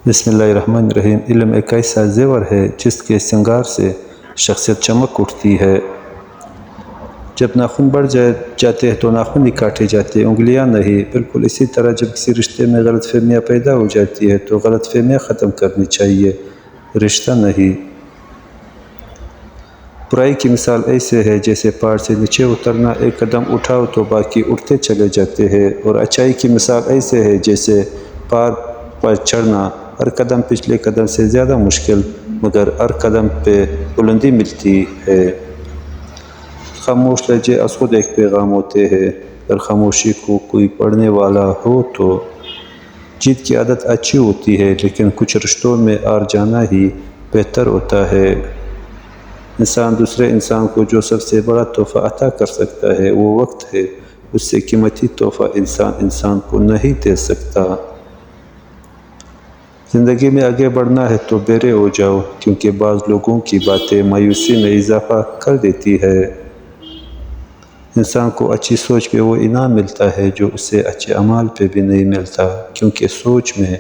بسم اللہ الرحمن الرحیم۔ علم ایک ایسا زیور ہے جس کے سنگار سے شخصیت چمک اٹھتی ہے۔ جب ناخن بڑھ جاتے ہیں تو ناخن ہی کاٹے جاتے ہیں، انگلیاں نہیں۔ بالکل اسی طرح جب کسی رشتے میں غلط فہمیاں پیدا ہو جاتی ہے تو غلط فہمیاں ختم کرنی چاہیے، رشتہ نہیں۔ برائی کی مثال ایسے ہے جیسے پہاڑ سے نیچے اترنا، ایک قدم اٹھاؤ تو باقی اٹھتے چلے جاتے ہیں، اور اچائی کی مثال ایسے ہے جیسے پہاڑ پر چڑھنا، ہر قدم پچھلے قدم سے زیادہ مشکل مگر ہر قدم پہ بلندی ملتی ہے۔ خاموش لہجے از خود ایک پیغام ہوتے ہیں، اگر خاموشی کو کوئی پڑھنے والا ہو تو جیت کی عادت اچھی ہوتی ہے، لیکن کچھ رشتوں میں ہار جانا ہی بہتر ہوتا ہے۔ انسان دوسرے انسان کو جو سب سے بڑا تحفہ عطا کر سکتا ہے وہ وقت ہے، اس سے قیمتی تحفہ انسان کو نہیں دے سکتا۔ زندگی میں آگے بڑھنا ہے تو بہرے ہو جاؤ، کیونکہ بعض لوگوں کی باتیں مایوسی میں اضافہ کر دیتی ہے۔ انسان کو اچھی سوچ پہ وہ انعام ملتا ہے جو اسے اچھے اعمال پہ بھی نہیں ملتا، کیونکہ سوچ میں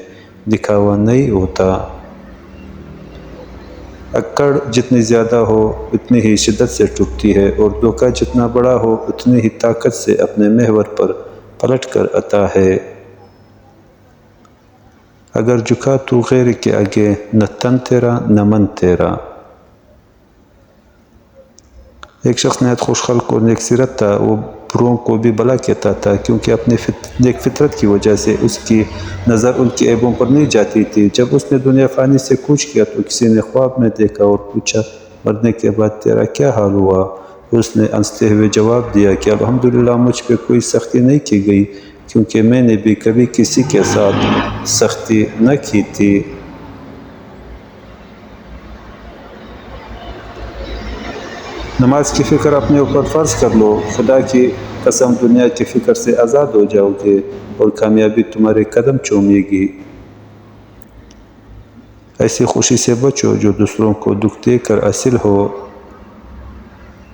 دکھاوا نہیں ہوتا۔ اکڑ جتنی زیادہ ہو اتنی ہی شدت سے ٹوٹتی ہے، اور دھوکہ جتنا بڑا ہو اتنی ہی طاقت سے اپنے محور پر پلٹ کر آتا ہے۔ اگر جھکا تو غیر کے آگے، نہ تن تیرا نہ من تیرا۔ ایک شخص نہایت خوش خلق اور نیک سیرت تھا، وہ بروں کو بھی بھلا کہتا تھا، کیونکہ اپنی نیک فطرت کی وجہ سے اس کی نظر ان کے عیبوں پر نہیں جاتی تھی۔ جب اس نے دنیا فانی سے کوچ کیا تو کسی نے خواب میں دیکھا اور پوچھا، مرنے کے بعد تیرا کیا حال ہوا؟ اس نے ہنستے ہوئے جواب دیا کہ الحمدللہ مجھ پہ کوئی سختی نہیں کی گئی، کیونکہ میں نے بھی کبھی کسی کے ساتھ سختی نہ کی تھی۔ نماز کی فکر اپنے اوپر فرض کر لو، خدا کی قسم دنیا کی فکر سے آزاد ہو جاؤ گے، اور کامیابی تمہارے قدم چومے گی۔ ایسی خوشی سے بچو جو دوسروں کو دکھ دے کر حاصل ہو۔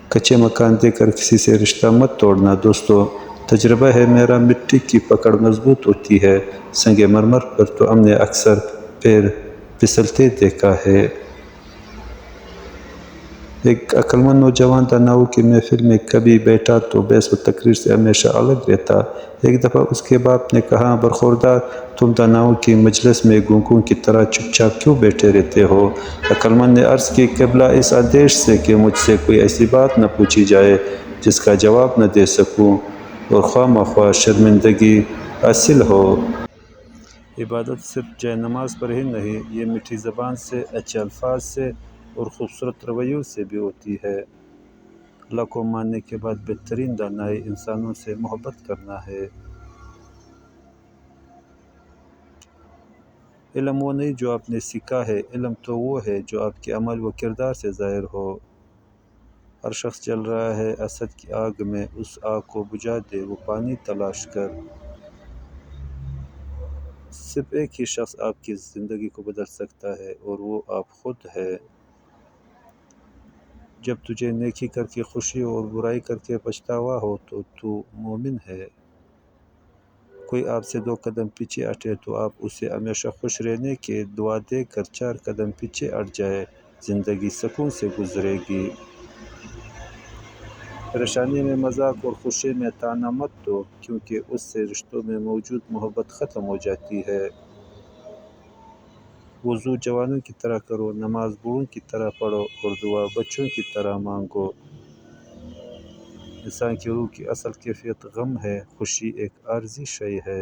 کچے مکان دے کر کسی سے رشتہ مت توڑنا۔ دوستو، تجربہ ہے میرا، مٹی کی پکڑ مضبوط ہوتی ہے، سنگ مرمر پر تو ہم نے اکثر پیر پھسلتے دیکھا ہے۔ ایک عقلمند نوجوان داناؤں کی محفل میں کبھی بیٹھا تو بحث و تقریر سے ہمیشہ الگ رہتا۔ ایک دفعہ اس کے باپ نے کہا، برخوردار، تم داناؤں کی مجلس میں گونگوں کی طرح چپ چاپ کیوں بیٹھے رہتے ہو؟ عقلمند نے عرض کی، قبلہ، اس آدیش سے کہ مجھ سے کوئی ایسی بات نہ پوچھی جائے جس کا جواب نہ دے سکوں اور خواہ مخواہ شرمندگی حاصل ہو۔ عبادت صرف جائے نماز پر ہی نہیں، یہ میٹھی زبان سے، اچھے الفاظ سے اور خوبصورت رویوں سے بھی ہوتی ہے۔ اللہ کو ماننے کے بعد بہترین دانائی انسانوں سے محبت کرنا ہے۔ علم وہ نہیں جو آپ نے سیکھا ہے، علم تو وہ ہے جو آپ کے عمل و کردار سے ظاہر ہو۔ ہر شخص جل رہا ہے حسد کی آگ میں، اس آگ کو بجھا دے وہ پانی تلاش کر۔ صرف ایک ہی شخص آپ کی زندگی کو بدل سکتا ہے اور وہ آپ خود ہے۔ جب تجھے نیکی کر کے خوشی ہو اور برائی کر کے پچھتاوا ہو تو مومن ہے۔ کوئی آپ سے 2 قدم پیچھے ہٹے تو آپ اسے ہمیشہ خوش رہنے کی دعا دے کر 4 قدم پیچھے ہٹ جائیں، زندگی سکون سے گزرے گی۔ پریشانی میں مذاق اور خوشی میں طعنہ مت دو، کیونکہ اس سے رشتوں میں موجود محبت ختم ہو جاتی ہے۔ وضو جوانوں کی طرح کرو، نماز بوڑھوں کی طرح پڑھو اور دعا بچوں کی طرح مانگو۔ انسان کی روح کی اصل کیفیت غم ہے، خوشی ایک عارضی شے ہے۔